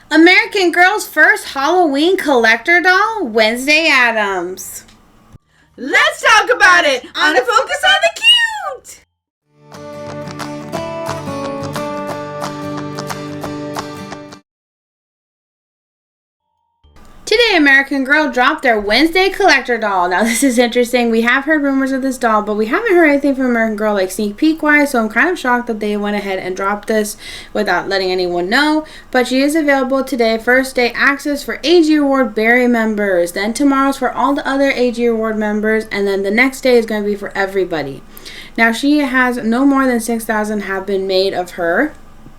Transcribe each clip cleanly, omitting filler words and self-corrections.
American Girl's first Halloween collector doll, Wednesday Addams. Let's talk about it on the Focus on the Cute! Today, American Girl dropped their Wednesday collector doll. Now, this is interesting. We have heard rumors of this doll, but we haven't heard anything from American Girl, like sneak peek wise, so I'm kind of shocked that they went ahead and dropped this without letting anyone know. But she is available today. First day access for AG Award Berry members. Then tomorrow's for all the other AG Award members, and then the next day is going to be for everybody. Now, she has no more than 6,000 have been made of her.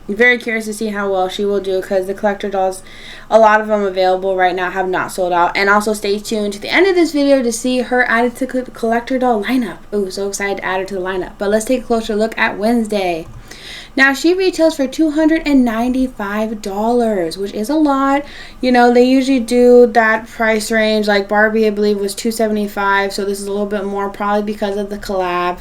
I'm very curious to see how well she will do because the collector dolls, a lot of them available right now, have not sold out. And also stay tuned to the end of this video to see her added to the collector doll lineup. Ooh, so excited to add her to the lineup. But let's take a closer look at Wednesday. Now, she retails for $295, which is a lot. You know, they usually do that price range. Like Barbie, I believe, was $275, so this is a little bit more, probably because of the collab.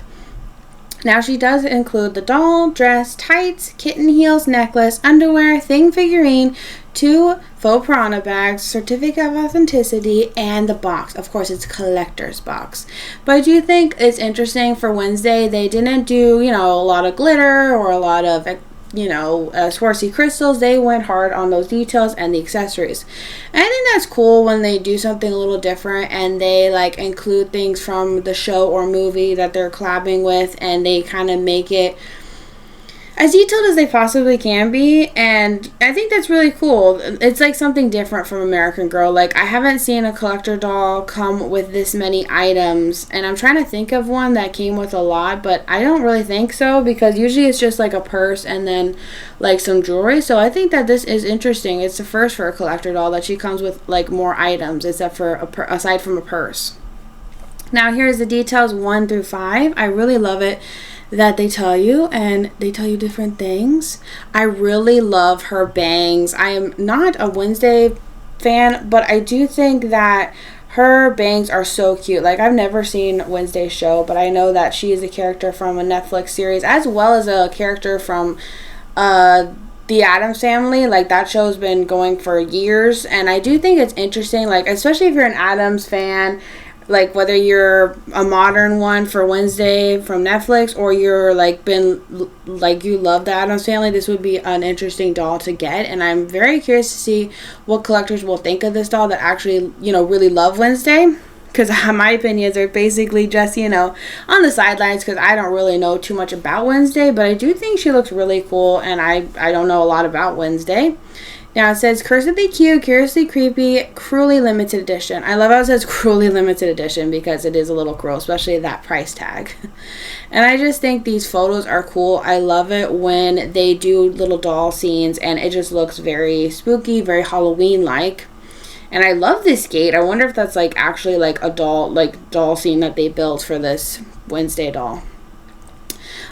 Now, she does include the doll, dress, tights, kitten heels, necklace, underwear, thing figurine, 2 faux piranha bags, certificate of authenticity, and the box. Of course, it's a collector's box. But I do think it's interesting for Wednesday. They didn't do, a lot of glitter or a lot of Swarovski crystals. They went hard on those details and the accessories. And I think that's cool when they do something a little different and they include things from the show or movie that they're collabing with, and they kind of make it as detailed as they possibly can be. And I think that's really cool. It's something different from American Girl. I haven't seen a collector doll come with this many items, and I'm trying to think of one that came with a lot, but I don't really think so, because usually it's just a purse and then some jewelry. So I think that this is interesting. It's the first for a collector doll that she comes with more items except for aside from a purse. Now, here's the details 1 through 5. I really love it that they tell you, and they tell you different things. I really love her bangs. I am not a Wednesday fan, but I do think that her bangs are so cute. I've never seen Wednesday's show, but I know that she is a character from a Netflix series, as well as a character from the Addams Family. That show's been going for years, and I do think it's interesting, especially if you're an Addams fan, whether you're a modern one for Wednesday from Netflix, or you're you love the Addams Family, this would be an interesting doll to get. And I'm very curious to see what collectors will think of this doll that actually, really love Wednesday. Because my opinions are basically just, on the sidelines, because I don't really know too much about Wednesday. But I do think she looks really cool, and I don't know a lot about Wednesday. Now, it says, curiously cute, curiously creepy, cruelly limited edition. I love how it says cruelly limited edition, because it is a little cruel, especially that price tag. And I just think these photos are cool. I love it when they do little doll scenes, and it just looks very spooky, very Halloween-like. And I love this gate. I wonder if that's actually a doll scene that they built for this Wednesday doll.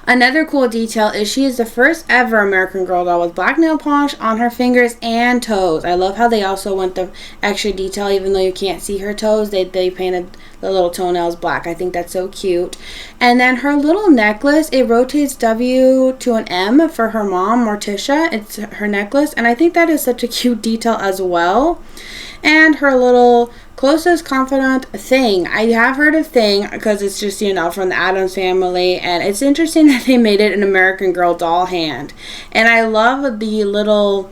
Another cool detail is she is the first ever American Girl doll with black nail polish on her fingers and toes. I love how they also went the extra detail, even though you can't see her toes. They painted the little toenails black. I think that's so cute. And then her little necklace, it rotates W to an M for her mom, Morticia. It's her necklace, and I think that is such a cute detail as well. And her little closest confidant, Thing. I have heard of Thing because it's just, from the Addams Family, and it's interesting that they made it an American Girl doll hand. And I love the little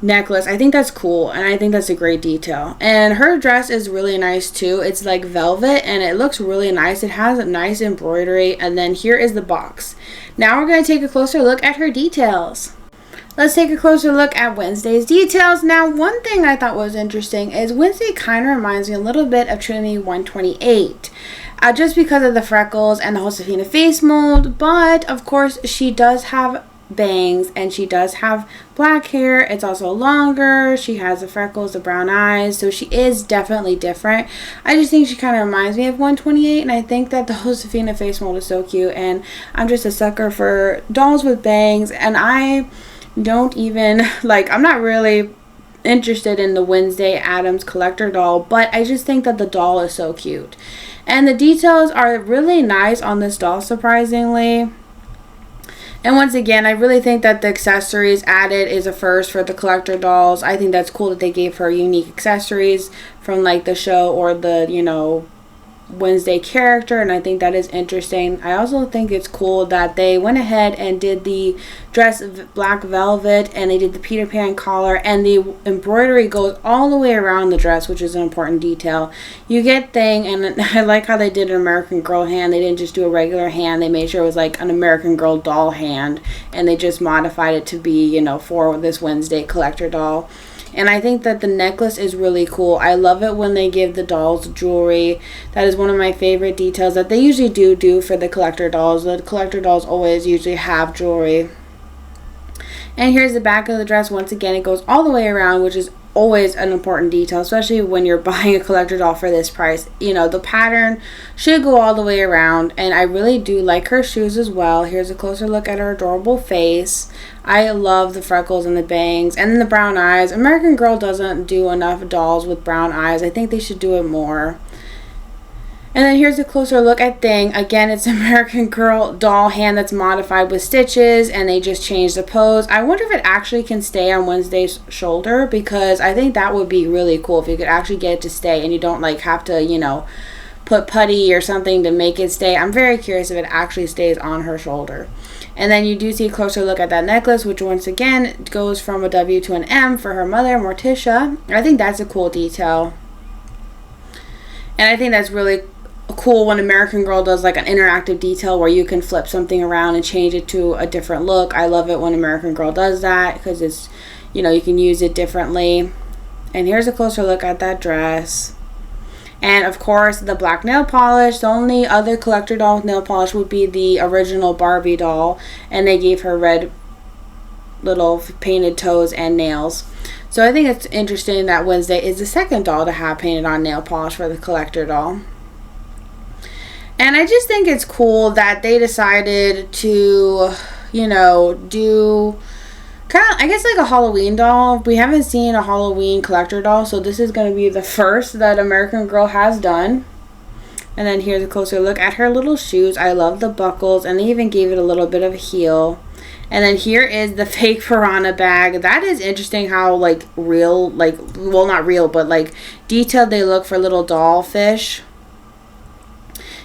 necklace. I think that's cool, and I think that's a great detail. And her dress is really nice too. It's velvet, and it looks really nice. It has a nice embroidery. And then here is the box. Now we're going to take a closer look at her details. Let's take a closer look at Wednesday's details. Now, one thing I thought was interesting is Wednesday kind of reminds me a little bit of Trinity 128. Just because of the freckles and the Josefina face mold. But, of course, she does have bangs, and she does have black hair. It's also longer. She has the freckles, the brown eyes. So she is definitely different. I just think she kind of reminds me of 128. And I think that the Josefina face mold is so cute. And I'm just a sucker for dolls with bangs. And I don't even I'm not really interested in the Wednesday Addams collector doll, but I just think that the doll is so cute, and the details are really nice on this doll, surprisingly. And once again, I really think that the accessories added is a first for the collector dolls. I think that's cool that they gave her unique accessories from like the show or the, you know, Wednesday character, and I think that is interesting. I also think it's cool that they went ahead and did the dress black velvet, and they did the Peter Pan collar, and the embroidery goes all the way around the dress, which is an important detail. You get thing, and I like how they did an American Girl hand. They didn't just do a regular hand. They made sure it was like an American Girl doll hand, and they just modified it to be, you know, for this Wednesday collector doll. And I think that the necklace is really cool. I love it when they give the dolls jewelry. That is one of my favorite details that they usually do for the collector dolls. The collector dolls always usually have jewelry. And here's the back of the dress. Once again, it goes all the way around, which is always an important detail, especially when you're buying a collector doll for this price. You know, the pattern should go all the way around, and I really do like her shoes as well. Here's a closer look at her adorable face. I love the freckles and the bangs and then the brown eyes. American Girl doesn't do enough dolls with brown eyes. I think they should do it more. And then here's a closer look at thing. Again, it's American Girl doll hand that's modified with stitches, and they just changed the pose. I wonder if it actually can stay on Wednesday's shoulder, because I think that would be really cool if you could actually get it to stay and you don't like have to, you know, put putty or something to make it stay. I'm very curious if it actually stays on her shoulder. And then you do see a closer look at that necklace, which once again goes from a W to an M for her mother, Morticia. I think that's a cool detail. And I think that's really cool when American Girl does like an interactive detail where you can flip something around and change it to a different look. I love it when American Girl does that, because it's, you know, you can use it differently. And here's a closer look at that dress. And of course, the black nail polish. The only other collector doll with nail polish would be the original Barbie doll, and they gave her red little painted toes and nails. So I think it's interesting that Wednesday is the second doll to have painted on nail polish for the collector doll. And I just think it's cool that they decided to, you know, do kind of, I guess, like a Halloween doll. We haven't seen a Halloween collector doll, so this is going to be the first that American Girl has done. And then here's a closer look at her little shoes. I love the buckles, and they even gave it a little bit of a heel. And then here is the fake piranha bag. That is interesting how, like, real, like, well, not real, but, like, detailed they look for little doll fish.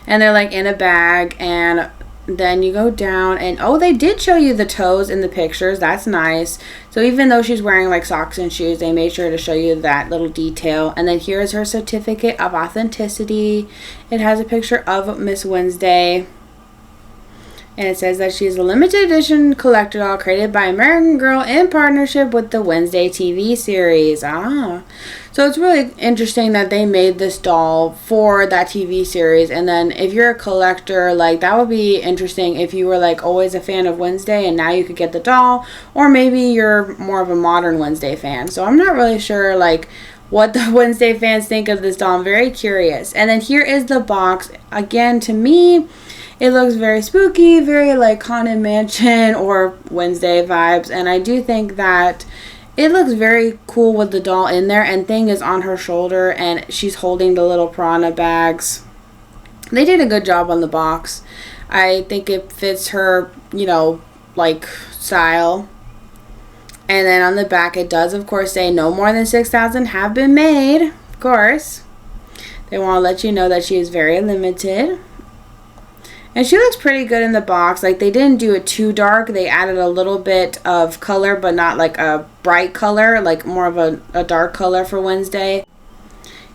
And they're, like, in a bag, and then you go down, and oh, they did show you the toes in the pictures. That's nice. So even though she's wearing like socks and shoes, they made sure to show you that little detail. And then here's her certificate of authenticity. It has a picture of Miss Wednesday, and it says that she is a limited edition collector doll created by American Girl in partnership with the Wednesday TV series. So it's really interesting that they made this doll for that TV series. And then if you're a collector, like, that would be interesting if you were like always a fan of Wednesday and now you could get the doll, or maybe you're more of a modern Wednesday fan. So I'm not really sure like what the Wednesday fans think of this doll. I'm very curious. And then here is the box. Again, to me, it looks very spooky, very like Haunted Mansion or Wednesday vibes. And I do think that it looks very cool with the doll in there, and thing is on her shoulder, and she's holding the little piranha bags. They did a good job on the box. I think it fits her, you know, like, style. And then on the back it does, of course, say no more than 6,000 have been made. Of course. They want to let you know that she is very limited. And she looks pretty good in the box. Like, they didn't do it too dark. They added a little bit of color, but not like a bright color, like more of a dark color for Wednesday.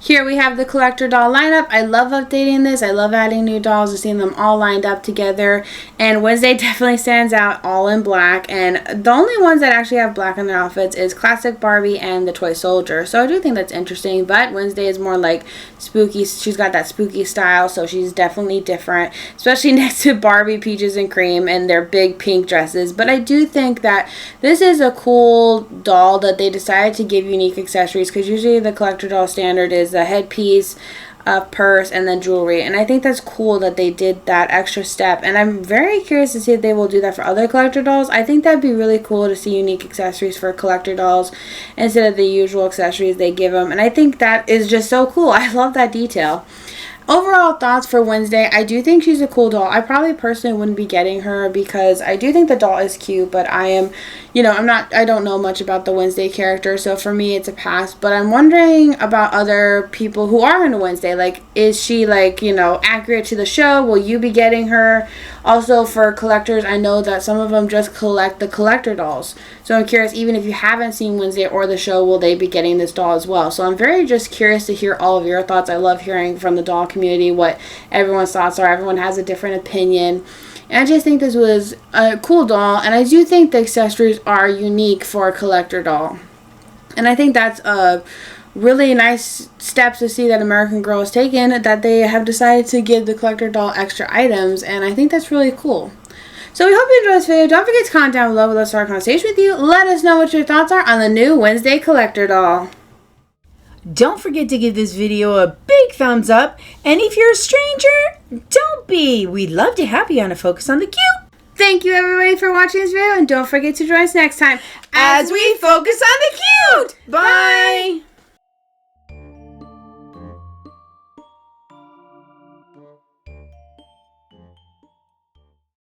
Here we have the collector doll lineup. I love updating this. I love adding new dolls and seeing them all lined up together. And Wednesday definitely stands out all in black. And the only ones that actually have black in their outfits is Classic Barbie and the Toy Soldier. So I do think that's interesting. But Wednesday is more like spooky. She's got that spooky style, so she's definitely different. Especially next to Barbie, Peaches, and Cream and their big pink dresses. But I do think that this is a cool doll that they decided to give unique accessories. Because usually the collector doll standard is a headpiece, a purse, and then jewelry. And I think that's cool that they did that extra step. And I'm very curious to see if they will do that for other collector dolls. I think that'd be really cool to see unique accessories for collector dolls instead of the usual accessories they give them. And I think that is just so cool. I love that detail. Overall thoughts for Wednesday, I do think she's a cool doll. I probably personally wouldn't be getting her because I do think the doll is cute, but I don't know much about the Wednesday character, so for me it's a pass. But I'm wondering about other people who are into Wednesday. Like, is she accurate to the show? Will you be getting her? Also, for collectors, I know that some of them just collect the collector dolls. So I'm curious, even if you haven't seen Wednesday or the show, will they be getting this doll as well? So I'm very just curious to hear all of your thoughts. I love hearing from the doll community what everyone's thoughts are. Everyone has a different opinion. And I just think this was a cool doll. And I do think the accessories are unique for a collector doll. And I think that's a really nice steps to see that American Girl has taken, that they have decided to give the collector doll extra items, and I think that's really cool. So we hope you enjoyed this video. Don't forget to comment down below. Let's start a conversation with you. Let us know what your thoughts are on the new Wednesday collector doll. Don't forget to give this video a big thumbs up, and if you're a stranger, don't be. We'd love to have you on a Focus on the Cute. Thank you everybody for watching this video, and don't forget to join us next time As we focus on the cute. Bye.